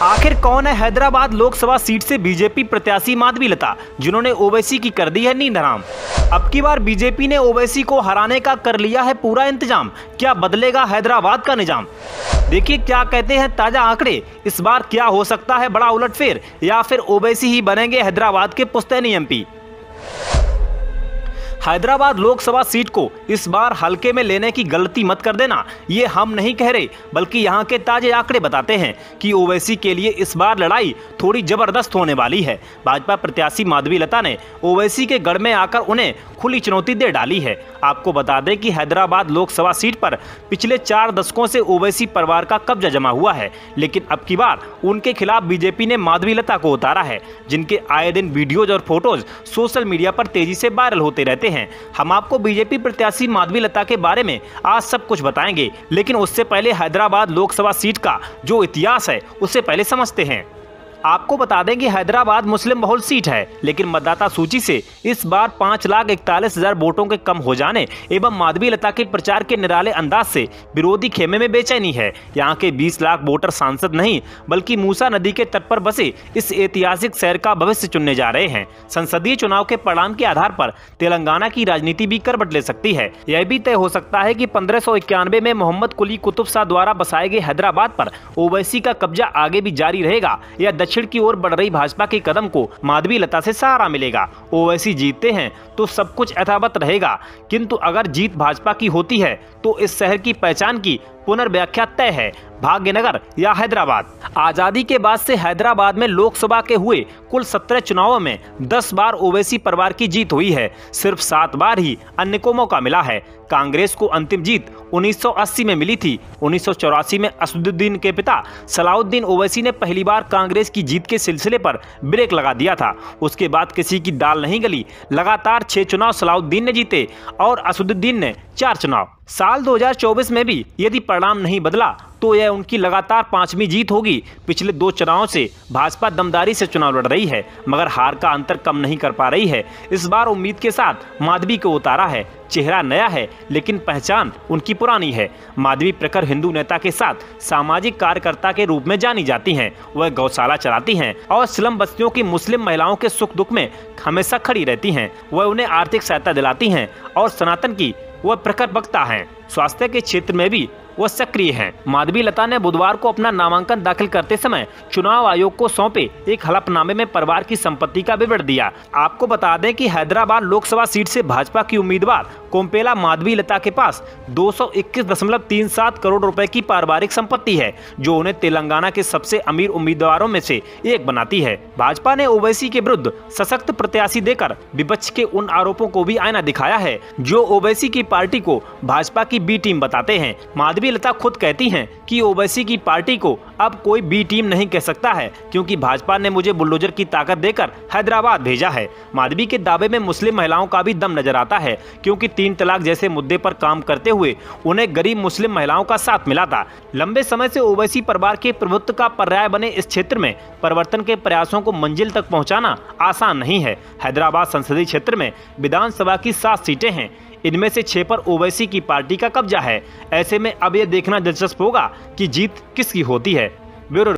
आखिर कौन है हैदराबाद लोकसभा सीट से बीजेपी प्रत्याशी माधवीलता, जिन्होंने ओवैसी की कर दी है नींद हराम। अब की बार बीजेपी ने ओवैसी को हराने का कर लिया है पूरा इंतजाम। क्या बदलेगा हैदराबाद का निजाम? देखिए क्या कहते हैं ताजा आंकड़े। इस बार क्या हो सकता है बड़ा उलटफेर, या फिर ओवैसी ही बनेंगे हैदराबाद के पुश्तैनी एमपी। हैदराबाद लोकसभा सीट को इस बार हल्के में लेने की गलती मत कर देना, ये हम नहीं कह रहे, बल्कि यहाँ के ताजे आंकड़े बताते हैं कि ओवैसी के लिए इस बार लड़ाई थोड़ी जबरदस्त होने वाली है। भाजपा प्रत्याशी माधवीलता ने ओवैसी के गढ़ में आकर उन्हें खुली चुनौती दे डाली है। आपको बता दें कि हैदराबाद लोकसभा सीट पर पिछले 4 दशकों से ओवैसी परिवार का कब्जा जमा हुआ है, लेकिन अब की बार उनके खिलाफ बीजेपी ने माधवीलता को उतारा है, जिनके आए दिन वीडियोज और फोटोज सोशल मीडिया पर तेजी से वायरल होते रहते हैं। हम आपको बीजेपी प्रत्याशी माधवीलता के बारे में आज सब कुछ बताएंगे, लेकिन उससे पहले हैदराबाद लोकसभा सीट का जो इतिहास है उसे पहले समझते हैं। आपको बता दें कि हैदराबाद मुस्लिम बहुल सीट है, लेकिन मतदाता सूची से इस बार 5,41,000 वोटों के कम हो जाने एवं माधवीलता के प्रचार के निराले अंदाज से विरोधी खेमे में बेचैनी है। यहाँ के 20 लाख वोटर सांसद नहीं बल्कि मूसा नदी के तट पर बसे इस ऐतिहासिक शहर का भविष्य चुनने जा रहे हैं। संसदीय चुनाव के परिणाम के आधार पर तेलंगाना की राजनीति भी करवट ले सकती है। यह भी तय हो सकता है कि 1591 में मोहम्मद कुली कुतुब शाह द्वारा बसाए गए हैदराबाद पर ओवैसी का कब्जा आगे भी जारी रहेगा, या दक्षिण की ओर बढ़ रही भाजपा के कदम को माधवीलता से सहारा मिलेगा। ओवैसी जीतते हैं तो सब कुछ यथावत रहेगा, किंतु अगर जीत भाजपा की होती है तो इस शहर की पहचान की पुनर्व्याख्या तय है, भाग्यनगर या हैदराबाद। आजादी के बाद से हैदराबाद में लोकसभा के हुए कुल 17 चुनावों में 10 बार ओवैसी परिवार की जीत हुई है। सिर्फ 7 बार ही अन्य को मौका मिला है। कांग्रेस को अंतिम जीत 1980 में मिली थी। 1984 में असदुद्दीन के पिता सलाउद्दीन ओवैसी ने पहली बार कांग्रेस की जीत के सिलसिले पर ब्रेक लगा दिया था। उसके बाद किसी की दाल नहीं गली। लगातार 6 चुनाव सलाउद्दीन ने जीते और असदुद्दीन ने 4 चुनाव। साल 2024 में भी यदि परिणाम नहीं बदला तो यह उनकी लगातार 5वीं जीत होगी। पिछले 2 चुनावों से भाजपा दमदारी से चुनाव लड़ रही है, मगर हार का अंतर कम नहीं कर पा रही है। इस बार उम्मीद के साथ माधवी को उतारा है। चेहरा नया है लेकिन पहचान उनकी पुरानी है। माधवी प्रखर हिंदू नेता के साथ सामाजिक कार्यकर्ता के रूप में जानी जाती हैं। वह गौशाला चलाती हैं और स्लम बस्तियों की मुस्लिम महिलाओं के सुख दुख में हमेशा खड़ी रहती हैं। वह उन्हें आर्थिक सहायता दिलाती हैं और सनातन की वह प्रखर वक्ता हैं। स्वास्थ्य के क्षेत्र में भी वह सक्रिय हैं। माधवीलता ने बुधवार को अपना नामांकन दाखिल करते समय चुनाव आयोग को सौंपे एक हलफनामे में परिवार की संपत्ति का विवरण दिया। आपको बता दें कि हैदराबाद लोकसभा सीट से भाजपा की उम्मीदवार कोम्पेला माधवीलता के पास 221.37 करोड़ रुपए की पारिवारिक संपत्ति है, जो उन्हें तेलंगाना के सबसे अमीर उम्मीदवारों में से एक बनाती है। भाजपा ने ओवैसी के विरुद्ध सशक्त प्रत्याशी देकर विपक्ष के उन आरोपों को भी आईना दिखाया है जो ओवैसी की पार्टी को भाजपा की बी टीम बताते हैं। माधवीलता खुद कहती हैं कि ओवैसी की पार्टी को अब कोई बी टीम नहीं कह सकता है, क्योंकि भाजपा ने मुझे बुलडोजर की ताकत देकर हैदराबाद भेजा है। माधवी के दावे में मुस्लिम महिलाओं का भी दम नजर आता है, क्योंकि 3 तलाक जैसे मुद्दे पर काम करते हुए उन्हें गरीब मुस्लिम महिलाओं का साथ मिला था। लंबे समय से ओवैसी परिवार के प्रभुत्व का पर्याय बने इस क्षेत्र में परिवर्तन के प्रयासों को मंजिल तक पहुंचाना आसान नहीं है। हैदराबाद संसदीय क्षेत्र में विधानसभा की 7 सीटें हैं। इनमें से 6 पर ओवैसी की पार्टी का कब्जा है। ऐसे में अब यह देखना दिलचस्प होगा कि जीत किसकी होती है। ब्यूरो